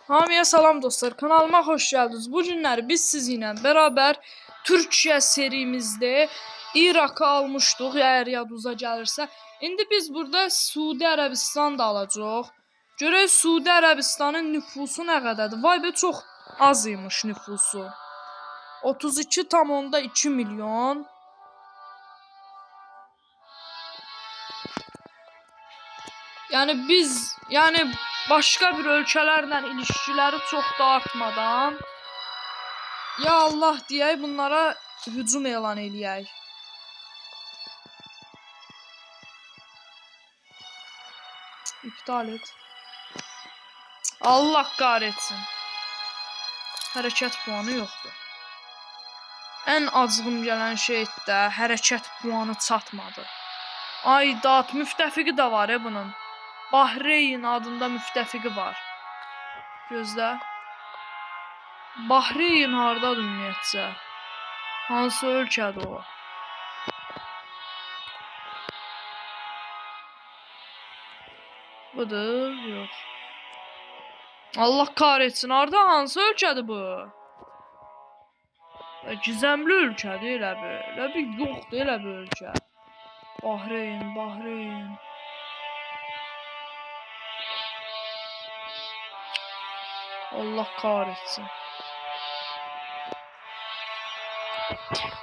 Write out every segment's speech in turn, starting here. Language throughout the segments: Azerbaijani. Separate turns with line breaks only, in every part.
Hamıya salam dostlar, kanalıma hoş geldiniz. Bu günləri biz sizinlə beraber Türkiye serimizde Irak'ı almışdıq, eğer yadınıza gəlirsə. İndi biz burada Suudi Ərəbistan da alacağıq. Görək Suudi Ərəbistanın nüfusu nə qədərdir? Vay be, çox az imiş nüfusu. 32,2 milyon. Yani başka bir ölkələrlə ilişkiləri çox da artmadan ya Allah deyək, bunlara hücum elan eləyək. İptal et. Allah kahretsin. Hərəkət puanı yoxdur. Ən acığım gələn şey də hərəkət puanı çatmadı. Aydat, müttəfiqi də var ya bunun. Bahreyn adında müttəfiqi var. Gözlə. Bahreyn hardadır ümumiyyətcə? Hansı ölkədir o? Budur, yox. Allah kahretsin, harda, hansı ölkədir bu? Gizemli ölkədir elə bir. Elə bir yoxdur elə bir ölkə. Bahreyn. Allah kahretsin.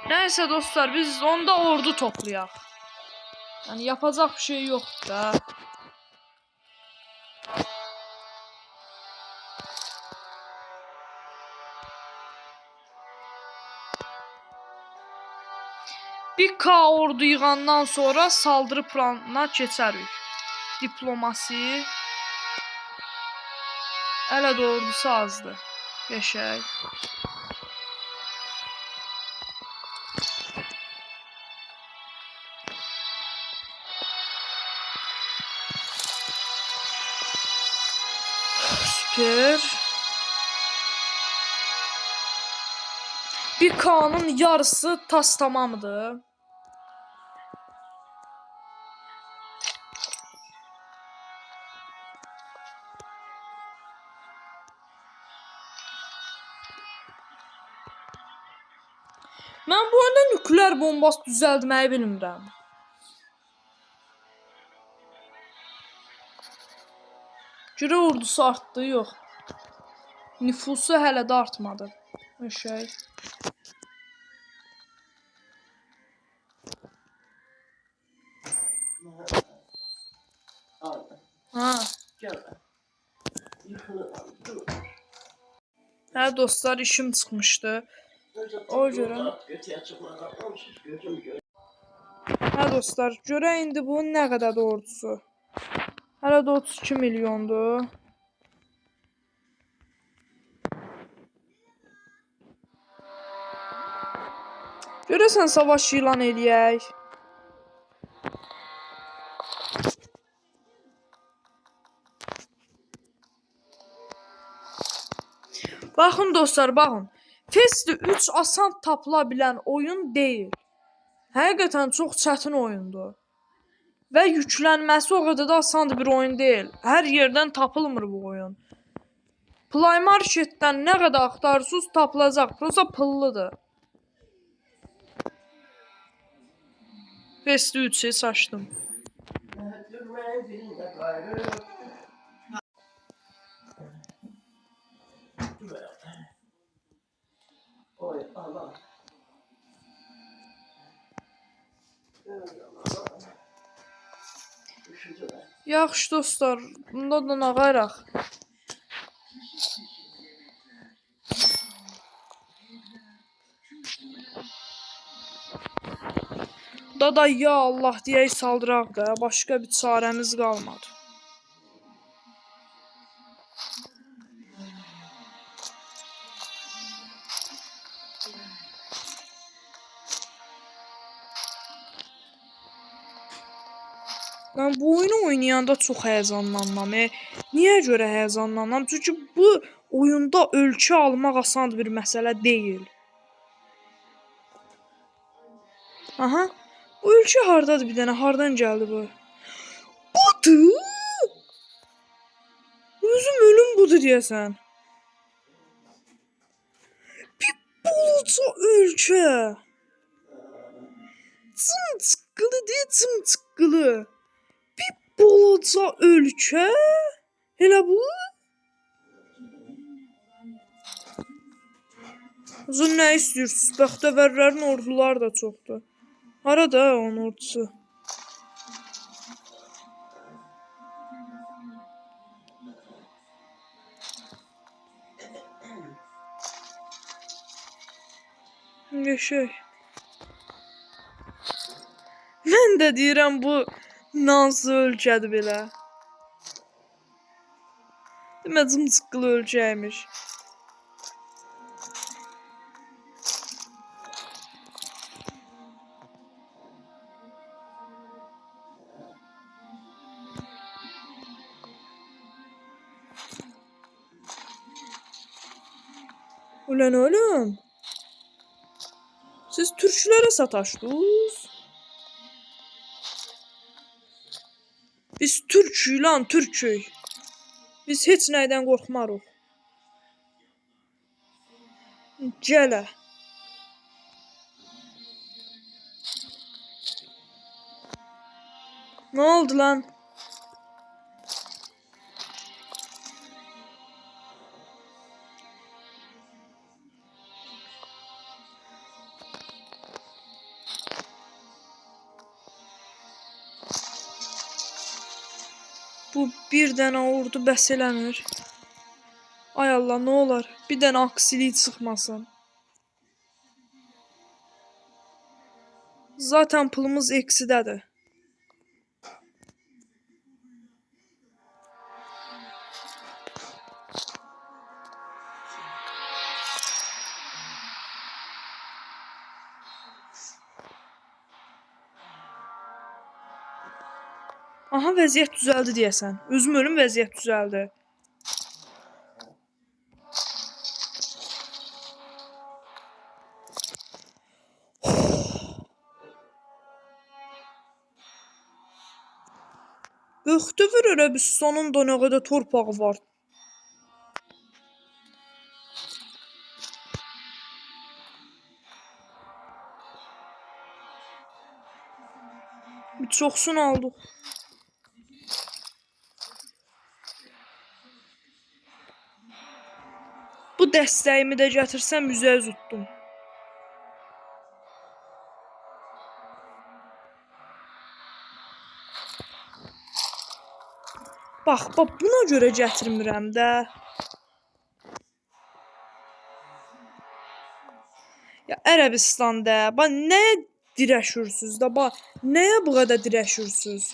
Neyse dostlar, biz onda ordu toplayaq. Yani yapacak bir şey yok da. Bir K ordu yığandan sonra saldırı planına keçərik. Diplomasi. Hələ də ordusu azdır. Qəşəng. Süper. Bir K'nın yarısı tas tamamdır. Mən bu oyunda nükleer bombası düzəldməyi bilmirəm. Görə ordusu artdı, yox. Nüfusu hələ də artmadı. Şey. Ha. Hə dostlar, işim çıxmışdı. O görə. Hə dostlar, görə indi bunun nə qədər ordusu. Hələ də 32 milyondur. Görəsən savaş ilan eləyək. Baxın dostlar, baxın. Festi 3 asan tapıla bilən oyun deyil. Həqiqətən çox çətin oyundur. Və yüklənməsi o qədər də asan bir oyun deyil. Hər yerdən tapılmır bu oyun. Play Marketdən nə qədər axtarsınız tapılacaq. Prosta pıllıdır. Festi 3'ü saçdım. Yaxşı dostlar, bunda da nağayraq. Da ya Allah deyək saldıraq da, başqa bir çarəmiz qalmadı. Ben bu oyunu oynayanda çox həyəcanlanmam. Niyə görə həyəcanlanmam? Çünki bu oyunda ölkə almaq asan bir məsələ deyil. Aha. Bu ölkə hardadır bir dənə? Hardan gəldi bu? Budur. Özüm ölüm budur deyəsən. ölkə. Cımcıqqılı deyə cımcıqqılı. Bir balaca ölkə. Elə bu? Uzun nə istəyirsiniz? Bəxtəvərlərin orduları da çoxdur. Harada onun ordusu? Yaşay. Mən də deyirəm bu nasıl ölkədir belə. Demə cımcıqqılı ölkəymiş. Ulan oğlum. Siz türklərə sataşdınız. Biz türkük lan, türkük. Biz heç nəydən qorxmarıq. Gələ. Nə oldu lan? Bu bir dənə ordu bəs eləmir. Ay Allah, nə olar? Bir dənə aksilik çıxmasın. Zaten pulumuz eksidədir. Aha, vəziyyət düzəldi deyəsən. Özüm ölüm, vəziyyət düzəldi. Bəxtəvər Ərəbistanın da nə qədər torpağı var. Bir çoxsunu aldıq. Bu dəstəyimi də gətirsəm üzəyə tutdum. Bax, buna görə gətirmirəm də. Ya Ərəbistanda, bax nəyə dirəşirsiniz də, bax nəyə bu qədər dirəşirsiniz?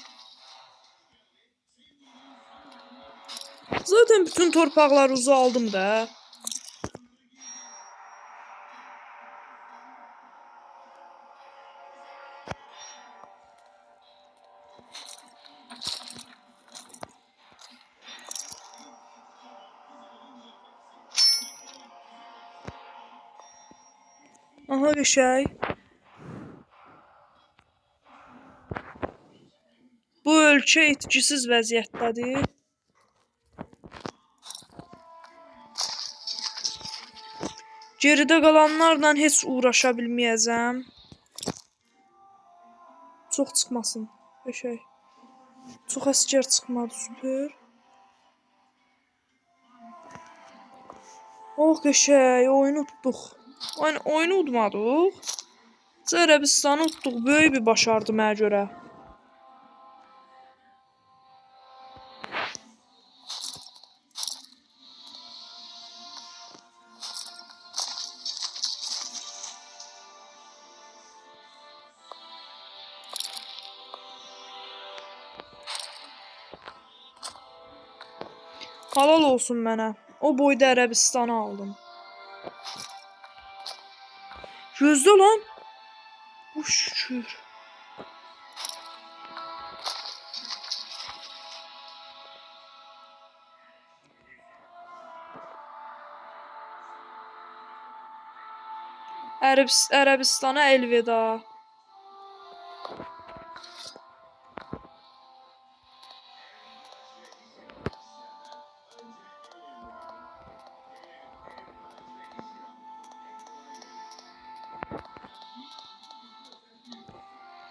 Zaten bütün torpaqlarınızı aldım da. Aha, qəşəng. Bu ölkə etkisiz vəziyyətdədir. Geridə qalanlarla heç uğraşa bilməyəcəm. Çox çıxmasın. Qəşəng. Çox əsgər çıxmadı, süper. Oh, qəşəng, oyunu tutduq. Oyunu udmadıq. Ərəbistanı tutduq, böyük bir başardı mənə görə. Halal olsun mənə. O boyda Ərəbistanı aldım. Gözlə lan. Bu şükür. Ərəbistana elveda.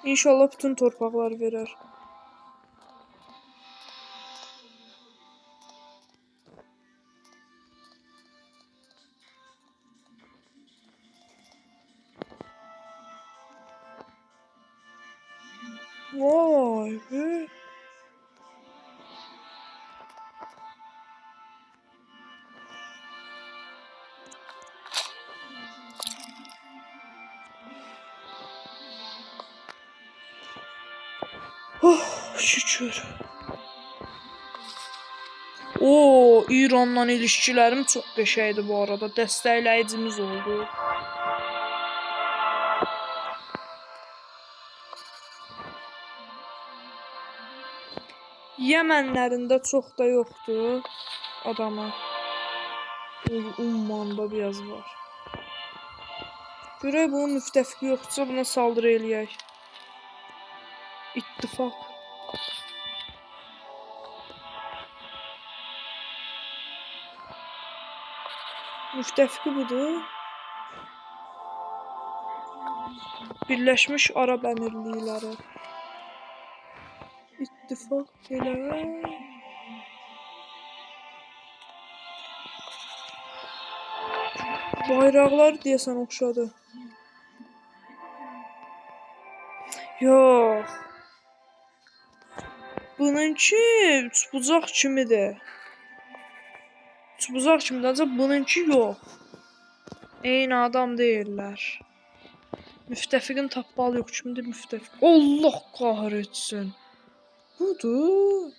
İnşallah bütün torpaqları verər. Vay be. Oh, şükür. Oo, İranla ilişkilərim çox qəşəngdir bu arada. Dəstəkləyicimiz oldu. Yəmənlərində çox da yoxdur adamı. Ummanda biraz var. Görək bunun müttəfiqi yoxdursa buna saldırı eləyək. İttifaq. Müttəfiqi budur. Birləşmiş Arab Əmirlikləri. İttifaq elə. Bayraqlar deyəsən oxşadı. Yox. Bununki üçbucaq kimidir. Üçbucaq kimidir, ancaq bununki yox. Eyni adam deyirlər. Müttəfiqin tapmalı yox, kimdir müttəfiq? Allah kahretsin. Budur.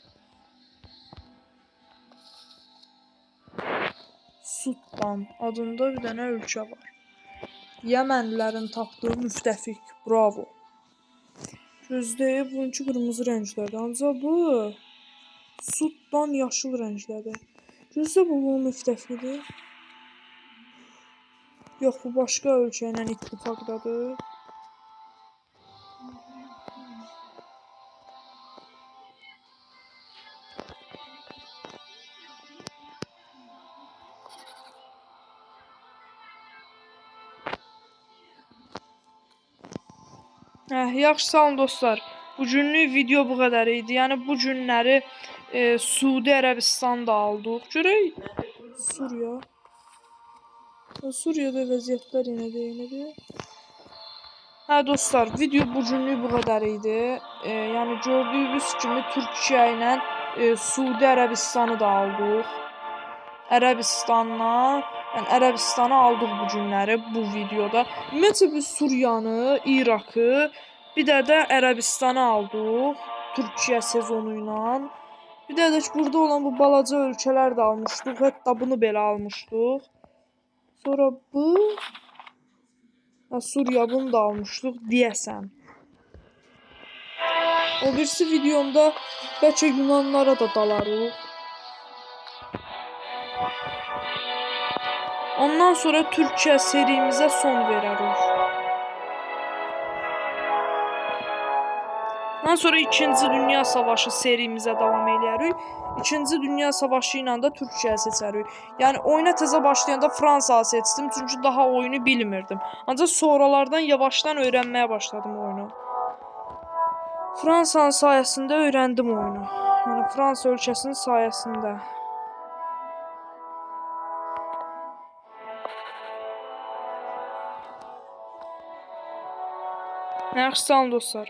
Sudan adında bir dənə ölkə var. Yəmənlilərin tapdığı müttəfiq. Bravo. Gözləyib bununki qırmızı rəngdədir. Ancaq bu Sudan yaşıl rəngdədir. Gözlə bu bunun müttəfiqidir. Yox, bu başqa ölkə ilə ittifaqdadır. Yaxşı, sağ olun dostlar. Bugünlük video bu qədər idi. Yəni bu günləri Suudi Ərəbistan'da aldıq. Görək Suriya. Suriyada vəziyyətlər yenə də eynidir. Hə dostlar, video bugünlük bu qədər idi. Yəni gördüyünüz kimi Türkiyə ilə Suudi Ərəbistan'ı da aldıq. Ərəbistanı aldıq bu günləri bu videoda. Ümumiyyətlə biz Suriyanı, İraqı, bir də Ərəbistanı aldıq Türkiyə sezonu ilə. Bir də burada olan bu balaca ölkələr də almışdıq. Hətta bunu belə almışdıq. Sonra bu Suriya bunu da almışdıq deyəsən. O birisi videomda bəlkə Yunanlara da dalarıq. Ondan sonra Türkiyə serimizə son verərik. Ondan sonra 2-ci Dünya Savaşı serimizə davam eləyərik. 2-ci Dünya Savaşı ilə də Türkiyə seçərik. Yəni oyuna təzə başlayanda Fransa seçdim, çünki daha oyunu bilmirdim. Ancaq sonralardan yavaşdan öyrənməyə başladım oyunu. Fransanın sayəsində öyrəndim oyunu. Yəni Fransa ölkəsinin sayəsində. Yaxşı, sağ olun dostlar.